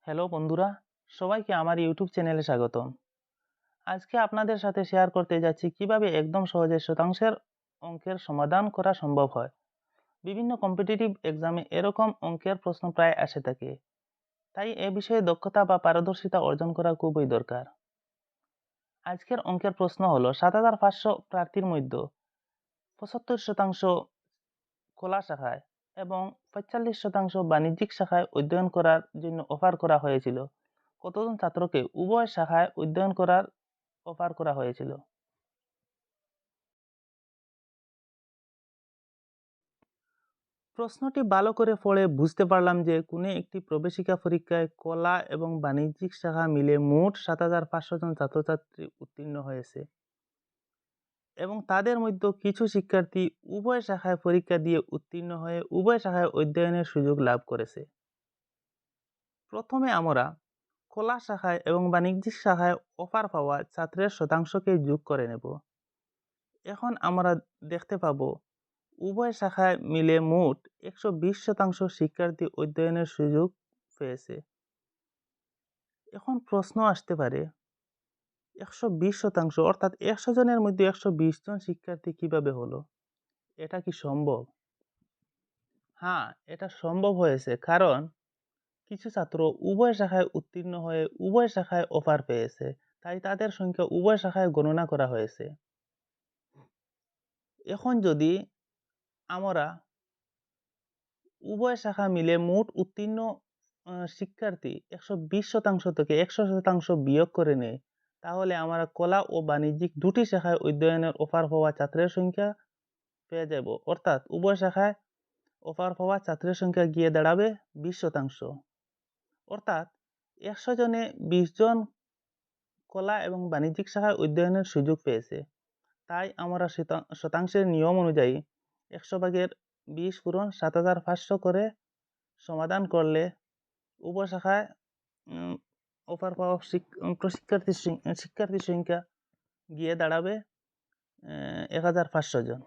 Hello বন্ধুরা, সবাইকে আমার ইউটিউব চ্যানেলে স্বাগতম। আজকে আপনাদের সাথে শেয়ার করতে যাচ্ছি কিভাবে একদম সহজে শতাংশের অঙ্কের সমাধান করা সম্ভব হয়। বিভিন্ন কম্পিটিটিভ এক্সামে এরকম অঙ্কের প্রশ্ন প্রায় আসে থাকে, তাই এ বিষয়ে দক্ষতা বা পারদর্শিতা অর্জন করা খুবই দরকার। আজকের অঙ্কের প্রশ্ন হলো ৭৫০০ প্রার্থীর মধ্যে ৭৫% কলা শাখায় এবং ৪৫% বাণিজ্যিক শাখায় অধ্যয়ন করার জন্য অফার করা হয়েছিল। কতজন ছাত্রকে উভয় শাখায় অধ্যয়ন করার অফার করা হয়েছিল? প্রশ্নটি ভালো করে পড়ে বুঝতে পারলাম যে কোনো একটি প্রবেশিকা পরীক্ষায় কলা এবং বাণিজ্যিক শাখা মিলে মোট ৭৫০০ জন ছাত্রছাত্রী উত্তীর্ণ হয়েছে এবং তাদের মধ্যে কিছু শিক্ষার্থী উভয় শাখায় পরীক্ষা দিয়ে উত্তীর্ণ হয়ে উভয় শাখায় অধ্যয়নের সুযোগ লাভ করেছে। প্রথমে আমরা কলা শাখায় এবং বাণিজ্যিক শাখায় অফার পাওয়া ছাত্রের শতাংশকে যোগ করে নেব। এখন আমরা দেখতে পাবো উভয় শাখায় মিলে মোট ১২০% শিক্ষার্থী অধ্যয়নের সুযোগ পেয়েছে। এখন প্রশ্ন আসতে পারে ১২০% অর্থাৎ ১০০ জনের মধ্যে ১২০ জন শিক্ষার্থী কিভাবে হলো? এটা কি সম্ভব? হ্যাঁ, এটা সম্ভব হয়েছে, কারণ কিছু ছাত্র উভয় শাখায় উত্তীর্ণ হয়ে উভয় শাখায় অফার পেয়েছে, তাই তাদের সংখ্যা উভয় শাখায় গণনা করা হয়েছে। এখন যদি আমরা উভয় শাখা মিলে মোট উত্তীর্ণ শিক্ষার্থী ১২০% থেকে ১০০% বিয়োগ করে নেয়, তাহলে আমরা কলা ও বাণিজ্যিক দুটি শাখায় অধ্যয়নের অফার পাওয়া ছাত্রের সংখ্যা পেয়ে যাব। অর্থাৎ উভয় শাখায় অফার পাওয়া ছাত্রের সংখ্যা গিয়ে দাঁড়াবে ২০%। অর্থাৎ ১০০ জনে ২০ জন কলা এবং বাণিজ্যিক শাখায় অধ্যয়নের সুযোগ পেয়েছে। তাই আমরা শতাংশের নিয়ম অনুযায়ী ১০০ ভাগের ২০ পূরণ ৭৫০০ করে সমাধান করলে উভয় শাখায় অফার পাওয়া শিক্ষার্থীর সংখ্যা গিয়ে দাঁড়াবে ১৫০০ জন।